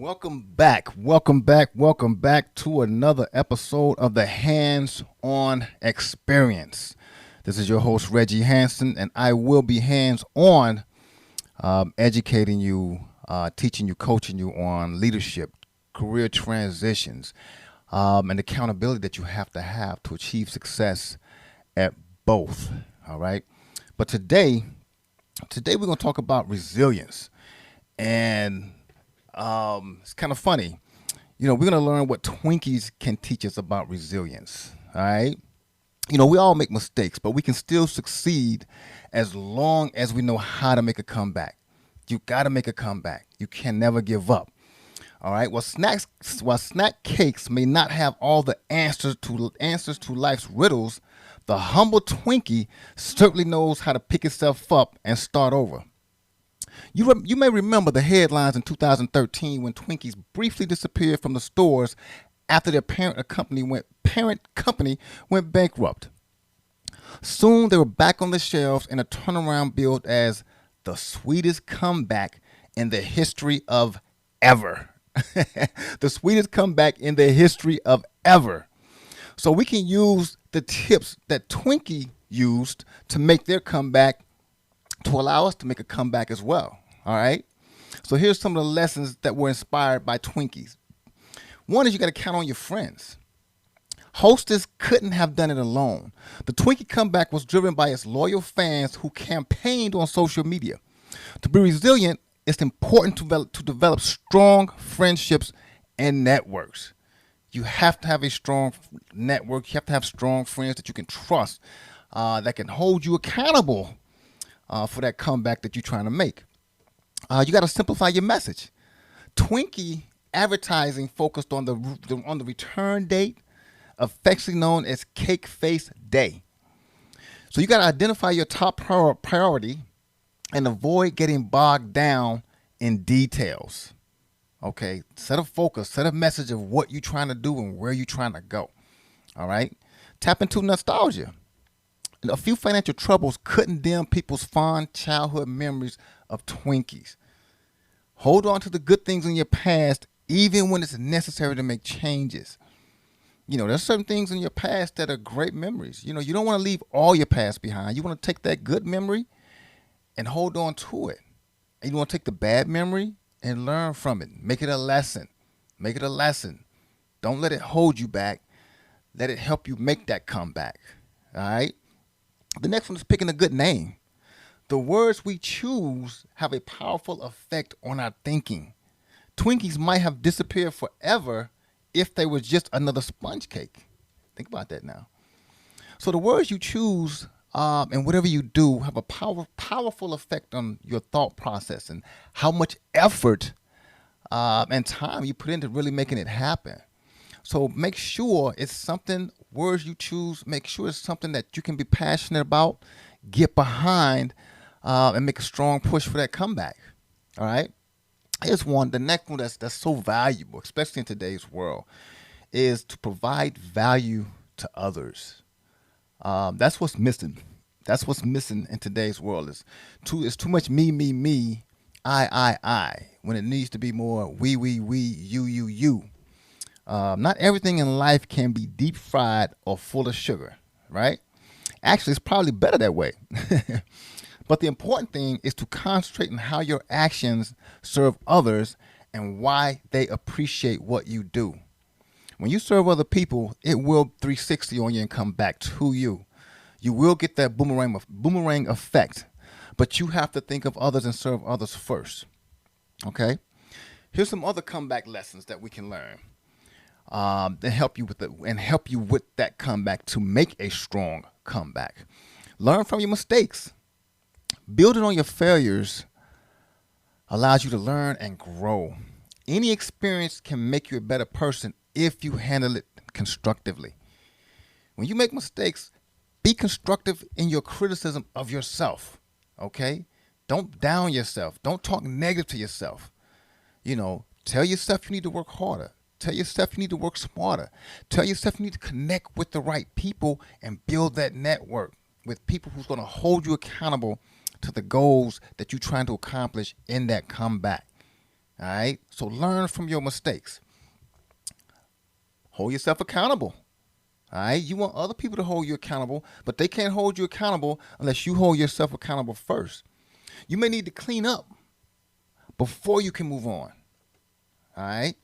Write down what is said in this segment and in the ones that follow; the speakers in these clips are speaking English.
Welcome back to another episode of the Hands On Experience. This is your host, Reggie Hanson, and I will be hands on educating you, teaching you, coaching you on leadership, career transitions, and accountability that you have to achieve success at both. All right. But today we're going to talk about resilience. And it's kind of funny. We're going to learn what Twinkies can teach us about resilience. All right. We all make mistakes, but we can still succeed as long as we know how to make a comeback. You got to make a comeback. You can never give up. All right. While snack cakes may not have all the answers to life's riddles, the humble Twinkie certainly knows how to pick itself up and start over. You may remember the headlines in 2013 when Twinkies briefly disappeared from the stores after their parent company went bankrupt. Soon they were back on the shelves in a turnaround billed as the sweetest comeback in the history of ever. The sweetest comeback in the history of ever. So we can use the tips that Twinkie used to make their comeback to allow us to make a comeback as well. All right. So here's some of the lessons that were inspired by Twinkies. One is you got to count on your friends. Hostess couldn't have done it alone. The Twinkie comeback was driven by its loyal fans who campaigned on social media. To be resilient, it's important to develop strong friendships and networks. You have to have a strong network. You have to have strong friends that you can trust, that can hold you accountable for that comeback that you're trying to make. You got to simplify your message. Twinkie advertising focused on the return date, affectionately known as Cake Face Day. So you got to identify your top priority and avoid getting bogged down in details. Okay, set a focus, set a message of what you're trying to do and where you're trying to go. All right, tap into nostalgia. A few financial troubles couldn't dim people's fond childhood memories of Twinkies. Hold on to the good things in your past, even when it's necessary to make changes. There's certain things in your past that are great memories. You don't want to leave all your past behind. You want to take that good memory and hold on to it. And you want to take the bad memory and learn from it. Make it a lesson. Make it a lesson. Don't let it hold you back. Let it help you make that comeback. All right? The next one is picking a good name. The words we choose have a powerful effect on our thinking. Twinkies might have disappeared forever if they were just another sponge cake. Think about that now. So the words you choose and whatever you do have a powerful effect on your thought process and how much effort and time you put into really making it happen. So make sure words you choose, make sure it's something that you can be passionate about, get behind, and make a strong push for that comeback. All right? Here's one. The next one that's so valuable, especially in today's world, is to provide value to others. That's what's missing. That's what's missing in today's world. It's too much me, I, when it needs to be more we, you. Not everything in life can be deep fried or full of sugar, right? Actually, it's probably better that way. But the important thing is to concentrate on how your actions serve others and why they appreciate what you do. When you serve other people, it will 360 on you and come back to you. You will get that boomerang effect, but you have to think of others and serve others first. Okay? Here's some other comeback lessons that we can learn. And help you with that comeback to make a strong comeback. Learn from your mistakes. Building on your failures allows you to learn and grow. Any experience can make you a better person if you handle it constructively. When you make mistakes, be constructive in your criticism of yourself. Okay? Don't down yourself. Don't talk negative to yourself. Tell yourself you need to work harder. Tell yourself you need to work smarter. Tell yourself you need to connect with the right people and build that network with people who's going to hold you accountable to the goals that you're trying to accomplish in that comeback. All right. So learn from your mistakes. Hold yourself accountable. All right. You want other people to hold you accountable, but they can't hold you accountable unless you hold yourself accountable first. You may need to clean up before you can move on. All right.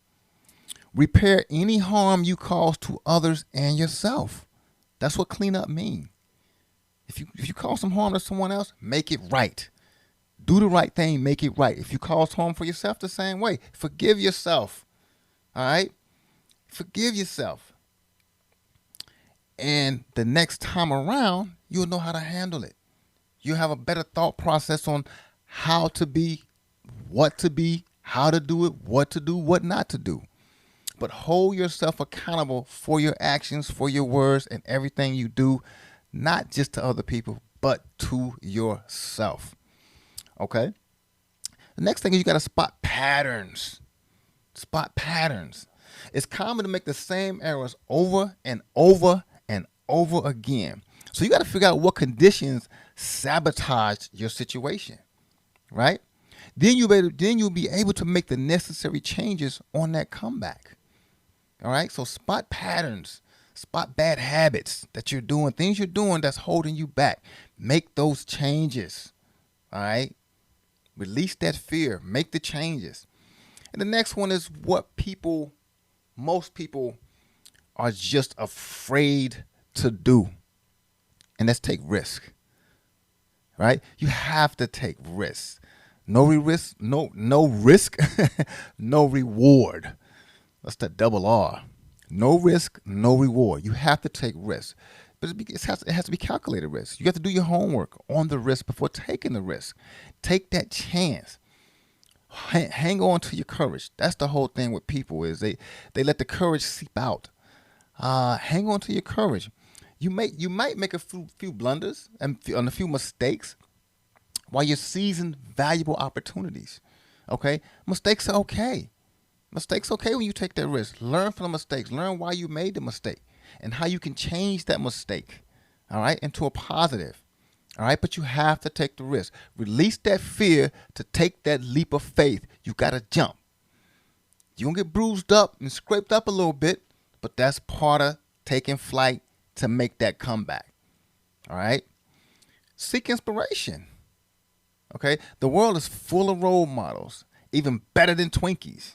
Repair any harm you cause to others and yourself. That's what clean up means. If you cause some harm to someone else, make it right. Do the right thing, make it right. If you cause harm for yourself, the same way. Forgive yourself. All right? Forgive yourself. And the next time around, you'll know how to handle it. You'll have a better thought process on how to be, what to be, how to do it, what to do, what not to do. But hold yourself accountable for your actions, for your words, and everything you do, not just to other people, but to yourself. Okay? The next thing is you got to spot patterns. Spot patterns. It's common to make the same errors over and over and over again. So you got to figure out what conditions sabotage your situation, right? Then you'll be able to make the necessary changes on that comeback. All right? So spot patterns. Spot bad habits that you're doing, things you're doing that's holding you back. Make those changes. All right? Release that fear. Make the changes. And the next one is what most people are just afraid to do. And that's take risk. Right? You have to take risks. No risk, no risk, no reward. That's the double R. No risk, no reward. You have to take risks. But it has to be calculated risk. You have to do your homework on the risk before taking the risk. Take that chance. Hang on to your courage. That's the whole thing with people is they let the courage seep out. Hang on to your courage. You might make a few blunders and a few mistakes while you're seizing valuable opportunities. Okay? Mistakes are okay. Mistakes okay when you take that risk. Learn from the mistakes. Learn why you made the mistake and how you can change that mistake, all right, into a positive. All right, but you have to take the risk. Release that fear to take that leap of faith. You got to jump. You're going to get bruised up and scraped up a little bit, but that's part of taking flight to make that comeback. All right? Seek inspiration. Okay? The world is full of role models, even better than Twinkies.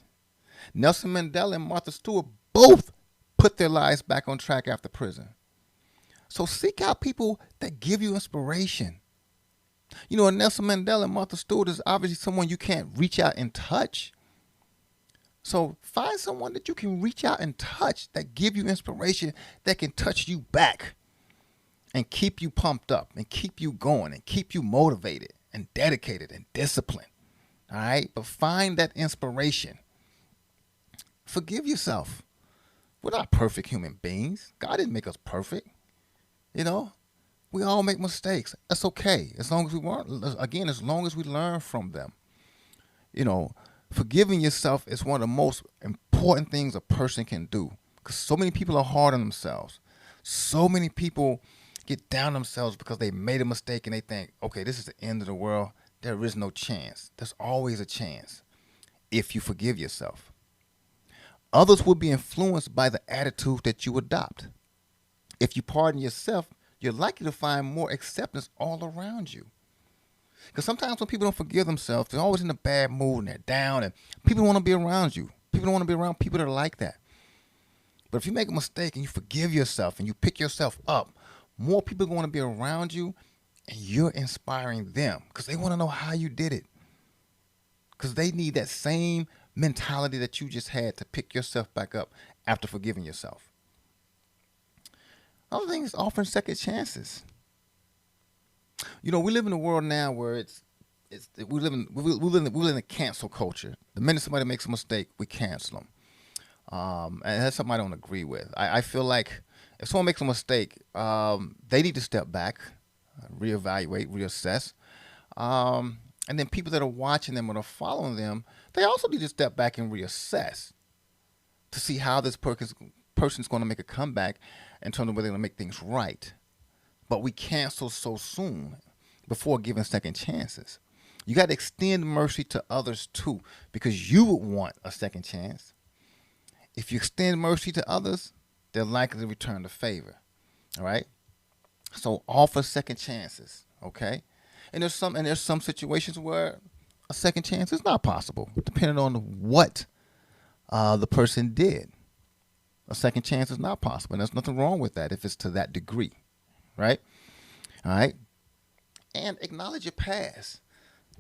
Nelson Mandela and Martha Stewart both put their lives back on track after prison. So seek out people that give you inspiration. You know, Nelson Mandela and Martha Stewart is obviously someone you can't reach out and touch. So find someone that you can reach out and touch that give you inspiration, that can touch you back and keep you pumped up and keep you going and keep you motivated and dedicated and disciplined. All right? But find that inspiration. Forgive yourself. We're not perfect human beings. God didn't make us perfect. You know, we all make mistakes. That's okay. As long as as long as we learn from them. You know, forgiving yourself is one of the most important things a person can do. Because so many people are hard on themselves. So many people get down on themselves because they made a mistake and they think, okay, this is the end of the world. There is no chance. There's always a chance if you forgive yourself. Others will be influenced by the attitude that you adopt. If you pardon yourself, you're likely to find more acceptance all around you. Because sometimes when people don't forgive themselves, they're always in a bad mood and they're down and people don't want to be around you. People don't want to be around people that are like that. But if you make a mistake and you forgive yourself and you pick yourself up, more people are going to be around you and you're inspiring them because they want to know how you did it. Because they need that same mentality that you just had to pick yourself back up after forgiving yourself. Other thing is offering second chances. You know, we live in a world now where we live in a cancel culture. The minute somebody makes a mistake, we cancel them. And that's something I don't agree with. I feel like if someone makes a mistake, they need to step back, reevaluate, reassess. And then people that are watching them or are following them, they also need to step back and reassess to see how this person's going to make a comeback in terms of whether they're going to make things right. But we cancel so soon before giving second chances. You got to extend mercy to others too, because you would want a second chance. If you extend mercy to others, they're likely to return the favor. All right. So offer second chances. Okay. And there's some situations where a second chance is not possible, depending on what the person did. A second chance is not possible, and there's nothing wrong with that if it's to that degree, right? All right. And acknowledge your past.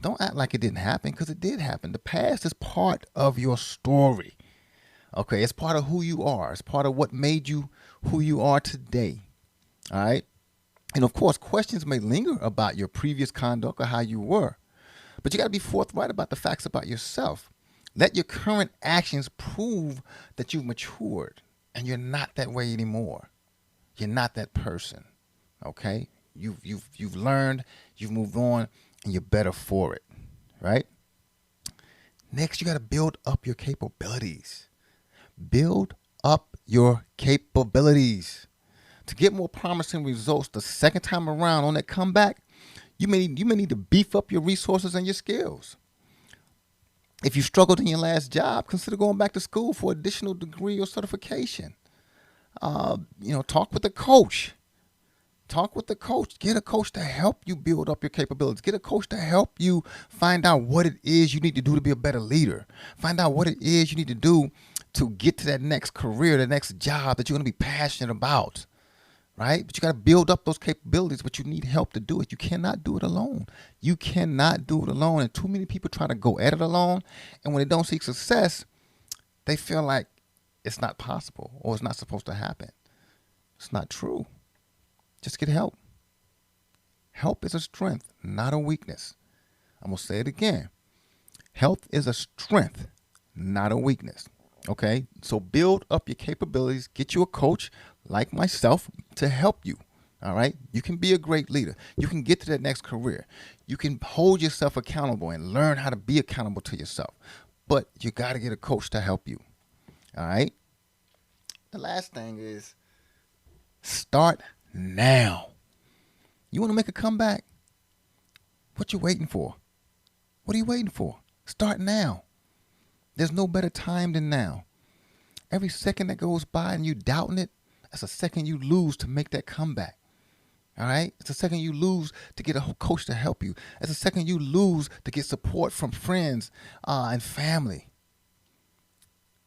Don't act like it didn't happen, because it did happen. The past is part of your story. Okay, it's part of who you are. It's part of what made you who you are today. All right. And of course, questions may linger about your previous conduct or how you were, but you got to be forthright about the facts about yourself. Let your current actions prove that you've matured and you're not that way anymore. You're not that person. Okay? You've learned, you've moved on, and you're better for it. Right? Next, you got to build up your capabilities. Build up your capabilities. To get more promising results the second time around on that comeback, you may need to beef up your resources and your skills. If you struggled in your last job, consider going back to school for additional degree or certification. Talk with a coach. Talk with the coach. Get a coach to help you build up your capabilities. Get a coach to help you find out what it is you need to do to be a better leader. Find out what it is you need to do to get to that next career, the next job that you're going to be passionate about. Right? But you got to build up those capabilities, but you need help to do it. You cannot do it alone. You cannot do it alone. And too many people try to go at it alone. And when they don't see success, they feel like it's not possible or it's not supposed to happen. It's not true. Just get help. Help is a strength, not a weakness. I'm going to say it again. Health is a strength, not a weakness. Okay? So build up your capabilities. Get you a coach like myself to help you. All right? You can be a great leader. You can get to that next career. You can hold yourself accountable and learn how to be accountable to yourself. But you got to get a coach to help you. All right? The last thing is start now. You want to make a comeback? What you waiting for? What are you waiting for? Start now. There's no better time than now. Every second that goes by and you doubting it, that's a second you lose to make that comeback. All right? It's a second you lose to get a coach to help you. It's a second you lose to get support from friends and family.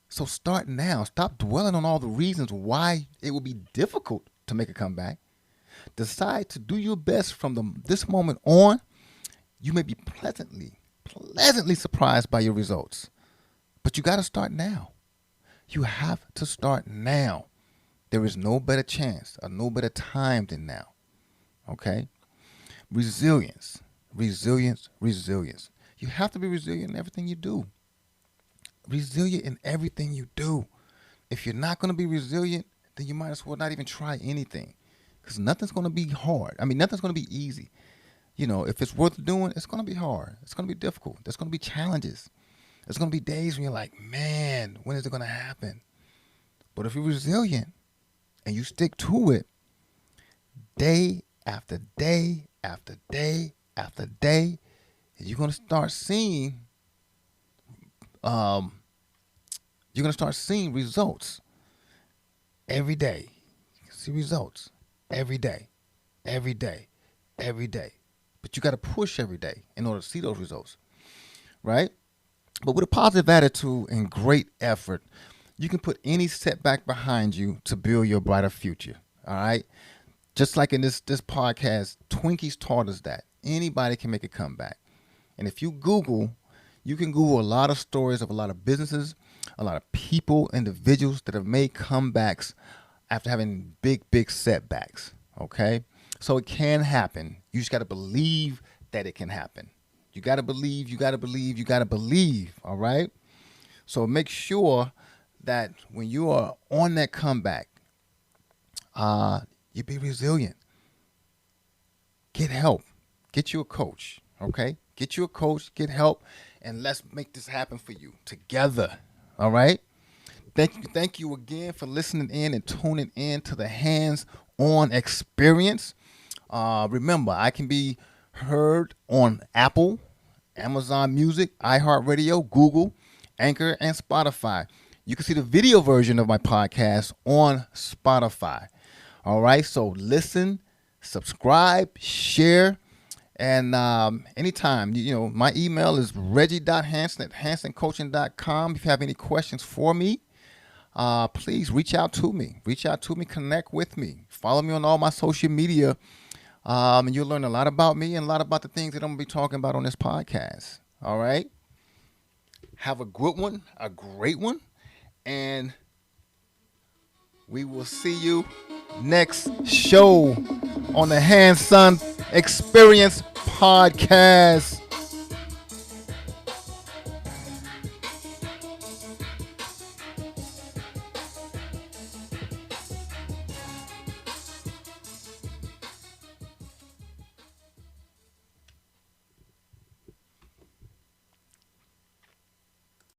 So start now. Stop dwelling on all the reasons why it will be difficult to make a comeback. Decide to do your best from this moment on. You may be pleasantly surprised by your results. But you got to start now. You have to start now. There is no better chance or no better time than now. Okay? Resilience. You have to be resilient in everything you do. Resilient in everything you do. If you're not going to be resilient, then you might as well not even try anything. Because nothing's going to be hard. I mean, nothing's going to be easy. If it's worth doing, it's going to be hard. It's going to be difficult. There's going to be challenges. There's going to be days when you're like, man, when is it going to happen? But if you're resilient and you stick to it, day after day after day after day, you're going to start seeing results every day. You can see results every day. But you got to push every day in order to see those results, right? But with a positive attitude and great effort, you can put any setback behind you to build your brighter future, all right? Just like in this podcast, Twinkies taught us that anybody can make a comeback. And if you can Google a lot of stories of a lot of businesses, a lot of people, individuals that have made comebacks after having big setbacks, okay? So it can happen. You just got to believe that it can happen. You got to believe, all right? So make sure that when you are on that comeback, you be resilient. Get help. Get you a coach, okay? Get you a coach, get help, and let's make this happen for you together, all right? Thank you again for listening in and tuning in to the Hands-On Experience. Remember, I can be heard on Apple Amazon Music, iHeartRadio, Google, Anchor, and Spotify. You can see the video version of my podcast on Spotify. All right, so listen, subscribe, share, and anytime, my email is reggie.hanson@hansoncoaching.com. If you have any questions for me, please reach out to me. Connect with me. Follow me on all my social media, and you'll learn a lot about me and a lot about the things that I'm going to be talking about on this podcast. All right? Have a good one, a great one, and we will see you next show on the Hands-On Experience podcast.